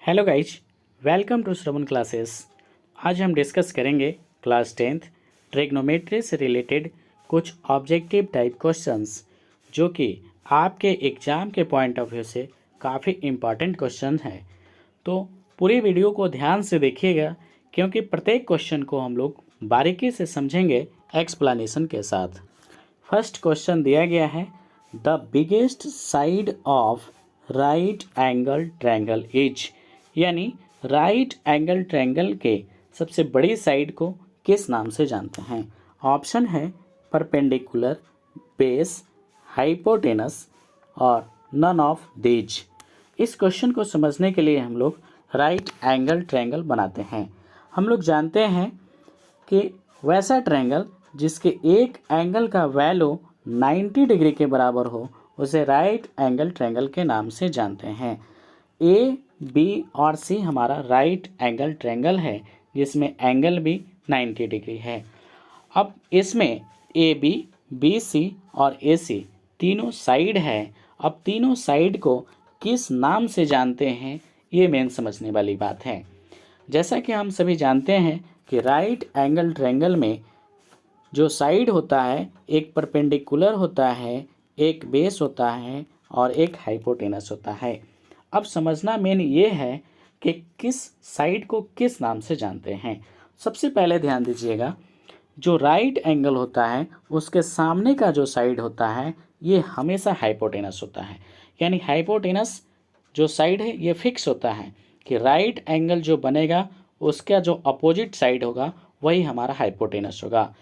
Hello guys, welcome to Shravan classes. आज हम discuss करेंगे क्लास 10th ट्रिग्नोमेट्री से रिलेटेड कुछ ऑब्जेक्टिव टाइप क्वेश्चंस जो कि आपके एग्ज़ाम के पॉइंट ऑफ व्यू से काफ़ी इम्पॉर्टेंट क्वेश्चन है। तो पूरी वीडियो को ध्यान से देखिएगा क्योंकि प्रत्येक क्वेश्चन को हम लोग बारीकी से समझेंगे एक्सप्लेनेशन के साथ। फर्स्ट क्वेश्चन दिया गया है, the biggest side of right angle triangle is, यानी राइट एंगल ट्रायंगल के सबसे बड़ी साइड को किस नाम से जानते हैं। ऑप्शन है परपेंडिकुलर, बेस, हाइपोटेनस और नन ऑफ दीज। इस क्वेश्चन को समझने के लिए हम लोग राइट एंगल ट्रायंगल बनाते हैं। हम लोग जानते हैं कि वैसा ट्रायंगल जिसके एक एंगल का वैल्यू 90 डिग्री के बराबर हो उसे राइट एंगल ट्रायंगल के नाम से जानते हैं। ए, बी और सी हमारा राइट एंगल ट्रायंगल है जिसमें एंगल भी 90 डिग्री है। अब इसमें ए बी सी और ए सी तीनों साइड है। अब तीनों साइड को किस नाम से जानते हैं ये मेन समझने वाली बात है। जैसा कि हम सभी जानते हैं कि राइट एंगल ट्रायंगल में जो साइड होता है एक परपेंडिकुलर होता है, एक बेस होता है और एक हाइपोटेनस होता है। अब समझना मेन ये है कि किस साइड को किस नाम से जानते हैं। सबसे पहले ध्यान दीजिएगा, जो राइट एंगल होता है उसके सामने का जो साइड होता है ये हमेशा हाइपोटेनस होता है। यानी हाइपोटेनस जो साइड है ये फिक्स होता है कि राइट एंगल जो बनेगा उसका जो अपोजिट साइड होगा वही हमारा हाइपोटेनस होगा।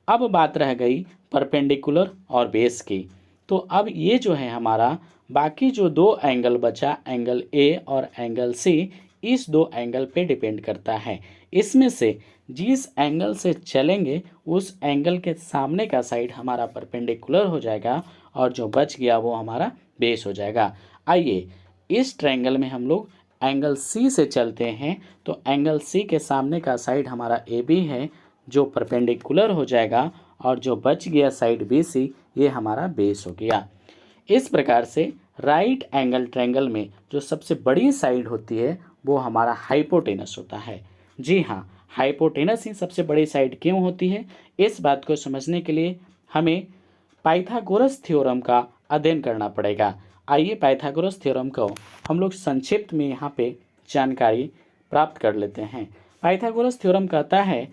अब बात रह गई परपेंडिकुलर और बेस की। तो अब ये जो है हमारा बाकी जो दो एंगल बचा, एंगल ए और एंगल सी, इस दो एंगल पे डिपेंड करता है। इसमें से जिस एंगल से चलेंगे उस एंगल के सामने का साइड हमारा परपेंडिकुलर हो जाएगा और जो बच गया वो हमारा बेस हो जाएगा। आइए इस ट्रायंगल में हम लोग एंगल सी से चलते हैं। तो एंगल सी के सामने का साइड हमारा ए बी है जो परपेंडिकुलर हो जाएगा और जो बच गया साइड बी सी ये हमारा बेस हो गया। इस प्रकार से राइट एंगल ट्रायंगल में जो सबसे बड़ी साइड होती है वो हमारा हाइपोटेनस होता है। जी हाँ, हाइपोटेनस ही सबसे बड़ी साइड क्यों होती है, इस बात को समझने के लिए हमें पाइथागोरस थ्योरम का अध्ययन करना पड़ेगा। आइए पाइथागोरस थ्योरम को हम लोग संक्षिप्त में यहाँ पे जानकारी प्राप्त कर लेते हैं। पाइथागोरस थ्योरम कहता है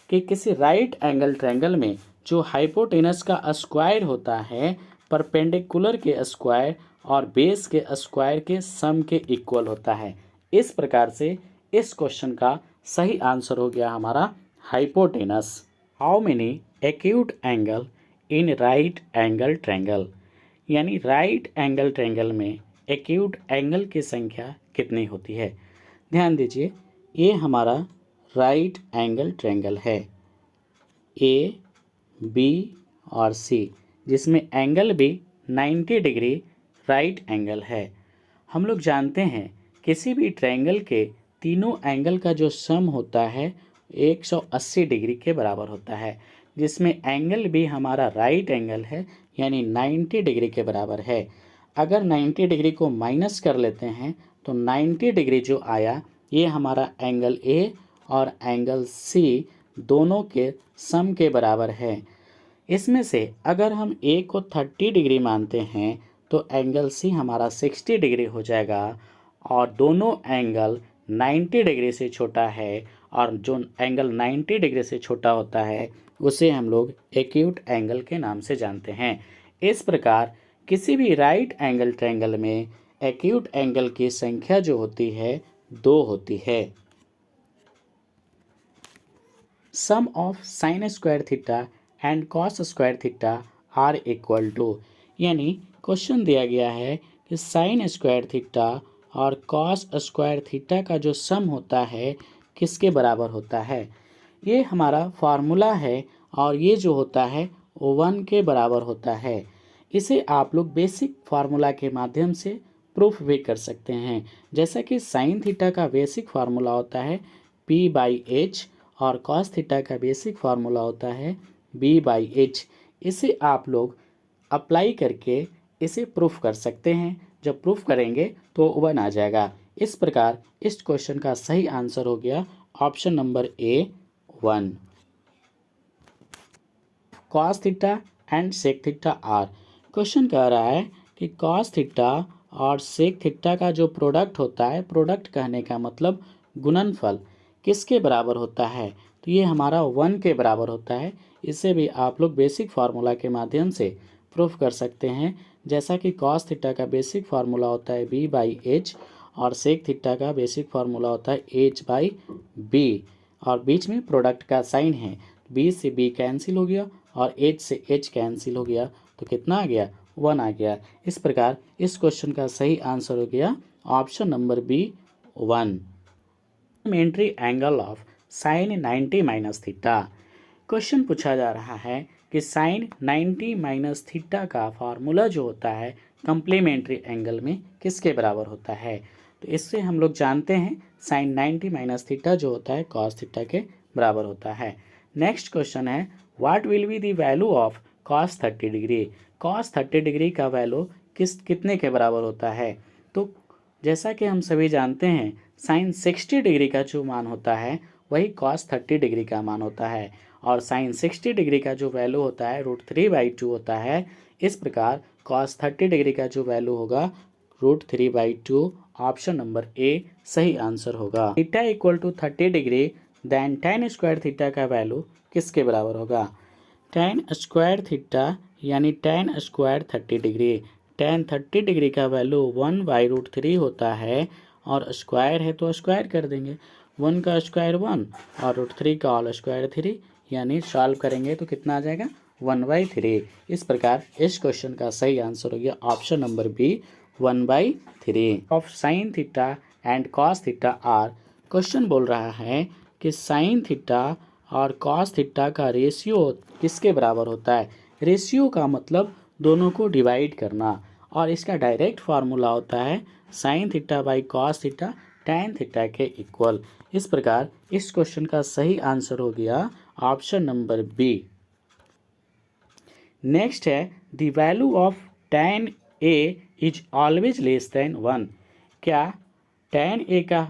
कि किसी राइट एंगल ट्रायंगल में जो हाइपोटेनस का स्क्वायर होता है परपेंडिकुलर के स्क्वायर और बेस के स्क्वायर के सम के इक्वल होता है। इस प्रकार से इस क्वेश्चन का सही आंसर हो गया हमारा hypotenuse. How many acute angle in right angle triangle, यानी राइट एंगल ट्रायंगल में एक्यूट एंगल की संख्या कितनी होती है। ध्यान दीजिए, ये हमारा राइट एंगल ट्रायंगल है ए, बी और सी, जिसमें एंगल भी 90 डिग्री राइट एंगल है। हम लोग जानते हैं किसी भी ट्रायंगल के तीनों एंगल का जो सम होता है 180 डिग्री के बराबर होता है, जिसमें एंगल भी हमारा राइट एंगल है यानी 90 डिग्री के बराबर है। अगर 90 डिग्री को माइनस कर लेते हैं तो 90 डिग्री जो आया ये हमारा एंगल ए और एंगल सी दोनों के सम के बराबर है। इसमें से अगर हम ए को 30 डिग्री मानते हैं तो एंगल सी हमारा 60 डिग्री हो जाएगा और दोनों एंगल 90 डिग्री से छोटा है और जो एंगल 90 डिग्री से छोटा होता है उसे हम लोग एक्यूट एंगल के नाम से जानते हैं। इस प्रकार किसी भी राइट एंगल ट्रायंगल में एक्यूट एंगल की संख्या जो होती है 2 होती है। Sum of sine square theta and cos square theta are equal to, यानी क्वेश्चन दिया गया है कि साइन स्क्वायर थीटा और कॉस स्क्वायर थीटा का जो सम होता है किसके बराबर होता है। ये हमारा फार्मूला है और ये जो होता है वो 1 के बराबर होता है। इसे आप लोग बेसिक फार्मूला के माध्यम से प्रूफ भी कर सकते हैं। जैसा कि साइन थीटा का बेसिक फार्मूला होता है P/H और कॉस थीटा का बेसिक फार्मूला होता है B/H। इसे आप लोग अप्लाई करके इसे प्रूफ कर सकते हैं। जब प्रूफ करेंगे तो 1 आ जाएगा। इस प्रकार इस क्वेश्चन का सही आंसर हो गया option number A 1। Cos theta and sec theta are. Question कह रहा है कि कॉस थीटा और सेक थीटा का जो प्रोडक्ट होता है, प्रोडक्ट कहने का मतलब गुणनफल, किसके बराबर होता है? तो ये हमारा 1 के बराबर होता है। इसे भी आप लोग बेसिक फार्मूला के माध्यम से प्रूफ कर सकते हैं। जैसा कि कॉस थीटा का बेसिक फार्मूला होता है b/h और सेक थीटा का बेसिक फार्मूला होता है h/b, और बीच में प्रोडक्ट का साइन है। b से b कैंसिल हो गया और h से h कैंसिल हो गया, तो कितना आ गया? 1 आ गया। इस प्रकार इस क्वेश्चन का सही आंसर हो गया option number B 1। Complementary angle of sine 90 minus theta. Question पूछा जा रहा है कि साइन 90 माइनस थीटा का फार्मूला जो होता है कम्प्लीमेंट्री एंगल में किसके बराबर होता है? तो इससे हम लोग जानते हैं साइन 90 माइनस थीटा जो होता है कॉस थीटा के बराबर होता है। नेक्स्ट क्वेश्चन है what will be the value of cos 30 degree. Cos 30 degree का वैल्यू कितने के बराबर होता है? तो जैसा कि हम सभी जानते हैं साइन 60 डिग्री का जो मान होता है वही कॉस 30 डिग्री का मान होता है, और साइन 60 डिग्री का जो वैल्यू होता है √3/2 होता है। इस प्रकार कॉस 30 डिग्री का जो वैल्यू होगा √3/2, ऑप्शन नंबर ए सही आंसर होगा। Theta equal to 30 degree then tan square theta का वैल्यू किसके बराबर होगा? tan स्क्वायर थीटा यानी tan square 30 degree. tan 30 degree का वैल्यू 1/√3 होता है, और स्क्वायर है तो स्क्वायर कर देंगे। 1 का स्क्वायर 1 और √3 का होल स्क्वायर 3, यानी सॉल्व करेंगे तो कितना आ जाएगा? 1/3। इस प्रकार इस क्वेश्चन का सही आंसर हो गया option number B 1/3। Of sine theta and cos theta are. Question बोल रहा है कि साइन थीटा और कॉस थीटा का रेशियो किसके बराबर होता है? रेशियो का मतलब दोनों को डिवाइड करना, और इसका डायरेक्ट फार्मूला होता है sine theta by cos theta tan theta के इक्वल। इस प्रकार इस क्वेश्चन का सही आंसर हो गया ऑप्शन नंबर बी। नेक्स्ट है the value of tan a is always less than 1। क्या tan a का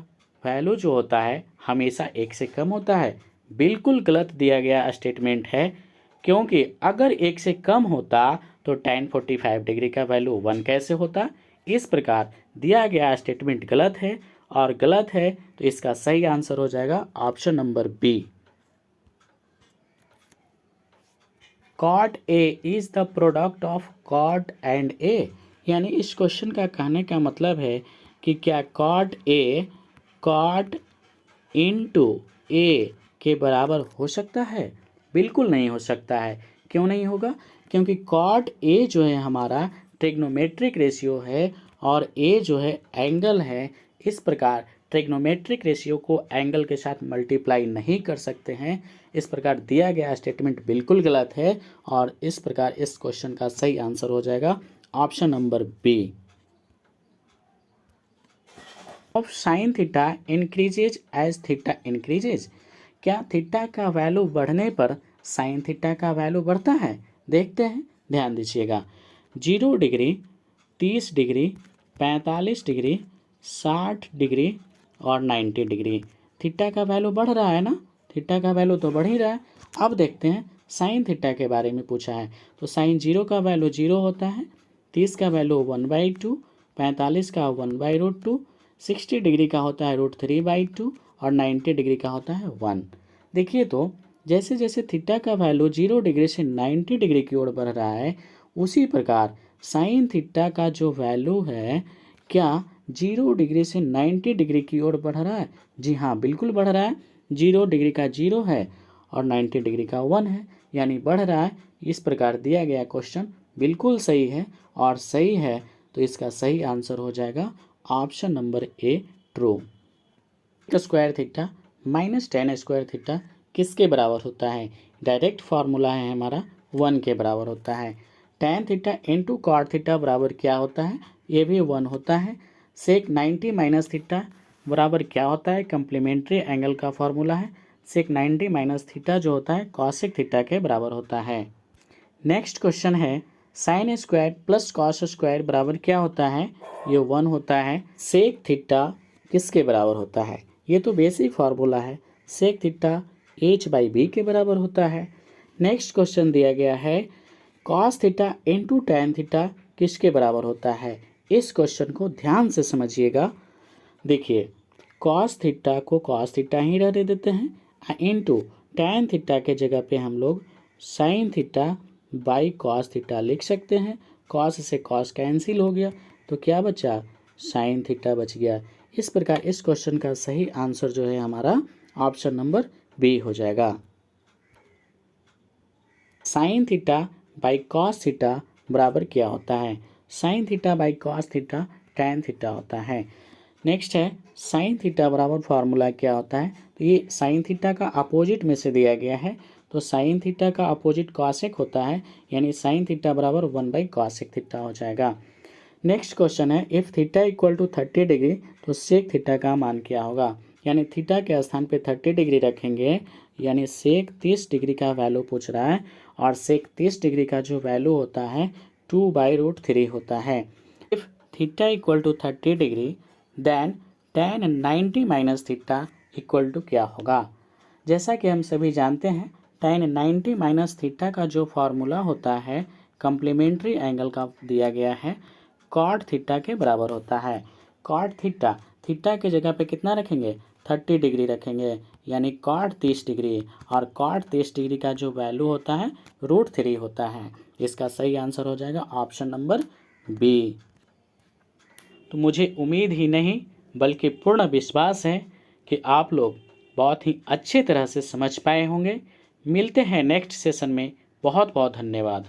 वैल्यू जो होता है हमेशा 1 से कम होता है? बिल्कुल गलत दिया गया स्टेटमेंट है, क्योंकि अगर 1 से कम होता तो tan 45 डिग्री का वैल्यू 1 कैसे होता? इस प्रकार दिया गया स्टेटमेंट गलत है, और गलत है तो इसका सही आंसर हो जाएगा option number B. cot a is the product of cot and a। यानी इस क्वेश्चन का कहने का मतलब है कि क्या cot a cot into a के बराबर हो सकता है? बिल्कुल नहीं हो सकता है। क्यों नहीं होगा? क्योंकि cot a जो है हमारा ट्रिग्नोमेट्रिक रेशियो है, और a जो है एंगल है। इस प्रकार ट्रिग्नोमेट्रिक रेशियो को एंगल के साथ मल्टीप्लाई नहीं कर सकते हैं। इस प्रकार दिया गया स्टेटमेंट बिल्कुल गलत है, और इस प्रकार इस क्वेश्चन का सही आंसर हो जाएगा option number B. Of sine theta increases as theta increases. क्या थीटा का वैल्यू बढ़ने पर साइन थीटा का वैल्यू बढ़ता है? देखते हैं, ध्यान दीजिएगा। 0 डिग्री, 30 डिग्री, 45 डिग्री, 60 डिग्री और 90 डिग्री, थीटा का वैल्यू बढ़ रहा है ना? थीटा का वैल्यू तो बढ़ ही रहा है। अब देखते हैं साइन थीटा के बारे में पूछा है, तो साइन 0 का वैल्यू 0 होता है, 30 का वैल्यू 1/2, 45 का 1/√2, 60 डिग्री का होता है √3/2 और 90 डिग्री का होता है 1। देखिए तो जैसे जैसे थीटा का वैल्यू 0 डिग्री से 90 डिग्री की ओर बढ़ रहा है, उसी प्रकार साइन थीटा का जो वैल्यू है क्या 0 डिग्री से 90 डिग्री की ओर बढ़ रहा है? जी हाँ, बिल्कुल बढ़ रहा है। 0 डिग्री का 0 है और 90 डिग्री का 1 है, यानी बढ़ रहा है। इस प्रकार दिया गया क्वेश्चन बिल्कुल सही है, और सही है तो इसका सही आंसर हो जाएगा ऑप्शन नंबर ए true. Square theta minus tan square theta किसके बराबर होता है? डायरेक्ट फार्मूला है हमारा 1 के बराबर होता है। tan theta into cot theta बराबर क्या होता है? ये भी 1 होता है। सेक 90 माइनस थीटा बराबर क्या होता है? कम्प्लीमेंट्री एंगल का फार्मूला है। सेक 90 माइनस थीटा जो होता है कॉसेक थीटा के बराबर होता है। नेक्स्ट क्वेश्चन है sine square plus cos square बराबर क्या होता है? ये 1 होता है। सेक थीटा किसके बराबर होता है? ये तो बेसिक फार्मूला है, सेक थीटा h/b के बराबर होता है। नेक्स्ट क्वेश्चन दिया गया है cos theta into tan theta किसके बराबर होता है? इस क्वेश्चन को ध्यान से समझिएगा। देखिए, कॉस थीटा को कॉस थीटा ही रहने देते हैं, इंटू टैन थीटा के जगह पे हम लोग sine theta by cos theta लिख सकते हैं। कॉस से कॉस कैंसिल हो गया तो क्या बचा? साइन थीटा बच गया। इस प्रकार इस क्वेश्चन का सही आंसर जो है हमारा ऑप्शन नंबर बी हो जाएगा। Sine theta by cos theta बराबर क्या होता है? Sine theta by cos theta tan theta होता है। नेक्स्ट है साइन थीटा बराबर फार्मूला क्या होता है? तो ये साइन थीटा का अपोजिट में से दिया गया है, तो साइन थीटा का अपोजिट कॉसेक होता है, यानी साइन थीटा बराबर 1/कॉसेक थीटा हो जाएगा। नेक्स्ट क्वेश्चन है if theta equal to 30 degree तो सेक थीटा का मान क्या होगा? यानी थीटा के स्थान पे 30 डिग्री रखेंगे, यानी सेक 30 डिग्री का वैल्यू पूछ रहा है, और सेक 30 डिग्री का जो वैल्यू होता है 2/√3 होता है। If theta equal to 30 degree then tan 90 minus theta equal to क्या होगा? जैसा कि हम सभी जानते हैं tan 90 माइनस थीटा का जो फार्मूला होता है कम्प्लीमेंट्री एंगल का दिया गया है कॉट थीटा के बराबर होता है। कॉट थीटा, थीटा के जगह पे कितना रखेंगे? 30 डिग्री रखेंगे, यानी कॉट 30 डिग्री, और कॉट 30 डिग्री का जो वैल्यू होता है √3 होता है। इसका सही आंसर हो जाएगा ऑप्शन नंबर बी। तो मुझे उम्मीद ही नहीं बल्कि पूर्ण विश्वास है कि आप लोग बहुत ही अच्छे तरह से समझ पाए होंगे। मिलते हैं नेक्स्ट सेशन में। बहुत बहुत धन्यवाद।